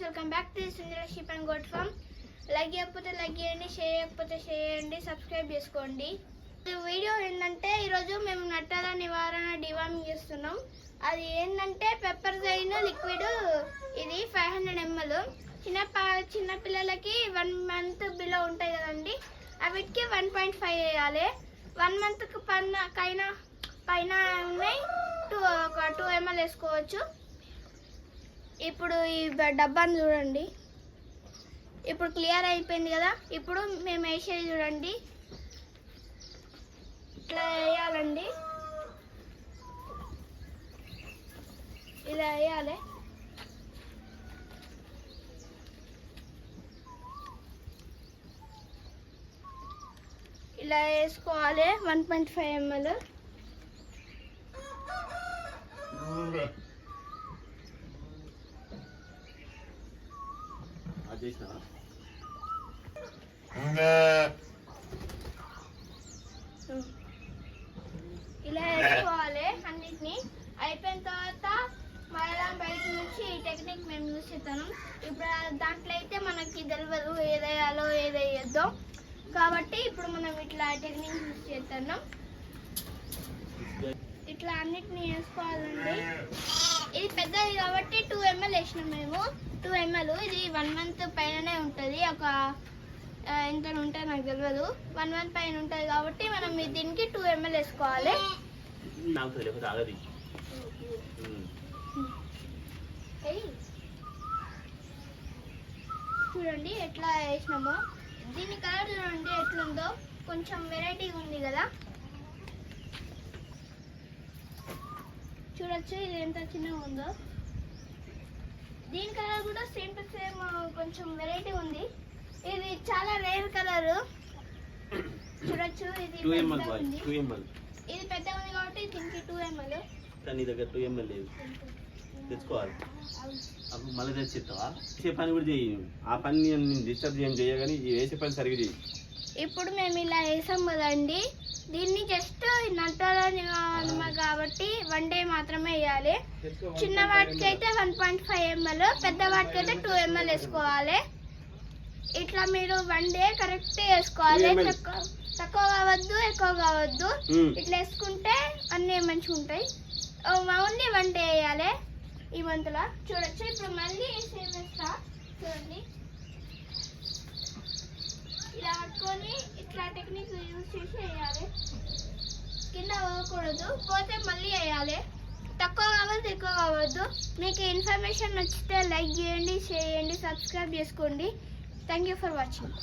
Welcome back to Sundara sheep and goat farm. Like చేయకపోతే like చేయండి, share చేయకపోతే share చేయండి, సబ్స్క్రైబ్ చేసుకోండి. వీడియో ఏంటంటే ఈరోజు మేము నట్టాల నివారణ డివార్మింగ్ చేస్తున్నాం. అది ఏంటంటే పెప్పర్జైన్ లిక్విడ్, ఇది 500 ml. చిన్న పిల్లలకి 1 month బిలో ఉంటాయి కదండి, అవిటికి 1.5 వేయాలి. 1 month పైన ఉన్నాయి 2 ml వేసుకోవచ్చు. ఇప్పుడు ఈ డబ్బాను చూడండి, ఇప్పుడు క్లియర్ అయిపోయింది కదా. ఇప్పుడు మేము వేసేది చూడండి, ఇట్లా వేయాలండి, ఇలా వేయాలి. ఇలా వేసుకోవాలి 1.5 ml. ఇలా వేసుకోవాలి అన్నిటిని. అయిపోయిన తర్వాత మళ్ళీ బయట నుంచి ఈ టెక్నిక్ మేము యూజ్ చేస్తాను. ఇప్పుడు దాంట్లో అయితే మనకి తెలియదు ఏదేయాలో ఏదేయద్దో, కాబట్టి ఇప్పుడు మనం ఇట్లా టెక్నిక్ యూజ్ చేస్తున్నాం. ఇట్లా అన్నిటిని వేసుకోవాలండి. ఇది పెద్దది కాబట్టి 2 ml వేసినాం మేము. 2 ml, ఇది 1 month పైననే ఉంటుంది. ఒక ఎంత ఉంటుంది నాకు తెలియదు, 1 month పైన ఉంటుంది కాబట్టి మనం దీనికి 2 ml వేసుకోవాలి. చూడండి ఎట్లా వేసినామో. దీని కలర్ చూడండి ఎట్లుందో, కొంచెం వెరైటీగా ఉంది కదా. చూడొచ్చు ఇది ఎంత చిన్నగా ఉందో. దీని కలర్ కూడా సేమ్ టు సేమ్, కొంచెం వెరైటీ ఉంది. ఇది చాలా రేర్ కలర్. చూడొచ్చు ఇది ఇది పెద్దగా ఉంది కాబట్టి దీనికి 2 ml. నీ దగ్గర 2 ml లేదు, తెచ్చుకోవాలి. అప్పుడు మళ్ళీ తెచ్చిస్తావా? వేసే పని కూడా చెయ్యి. ఆ పని నేను డిస్టర్బ్ చేయగానే వేసే పని సరిగ్గా చెయ్యి. ఇప్పుడు మేము ఇలా వేసాం కదండి, దీన్ని జస్ట్ నట్టాల నివారణ కాబట్టి 1 day మాత్రమే వేయాలి. చిన్న వాటికి అయితే 1.5 ml, పెద్ద వాటికి అయితే 2 ml వేసుకోవాలి. ఇట్లా మీరు 1 day కరెక్ట్ వేసుకోవాలి. తక్కువ కావద్దు, ఎక్కువ కావద్దు. ఇట్లా వేసుకుంటే అన్నీ మంచిగా ఉంటాయి. ఓన్లీ 1 day వేయాలి ఈ మంత్లో. చూడొచ్చు ఇప్పుడు మళ్ళీ సేమ్ వేస్తా. చూడండి ఇలా పట్టుకొని ఇట్లా టెక్నిక్ యూజ్ చేసి వేయాలి. కింద పోకూడదు, పోతే మళ్ళీ వేయాలి. తక్కువ కావద్దు, ఎక్కువ కావద్దు. మీకు ఇన్ఫర్మేషన్ నచ్చితే లైక్ చేయండి, షేర్ చేయండి, సబ్స్క్రైబ్ చేసుకోండి. Thank you for watching.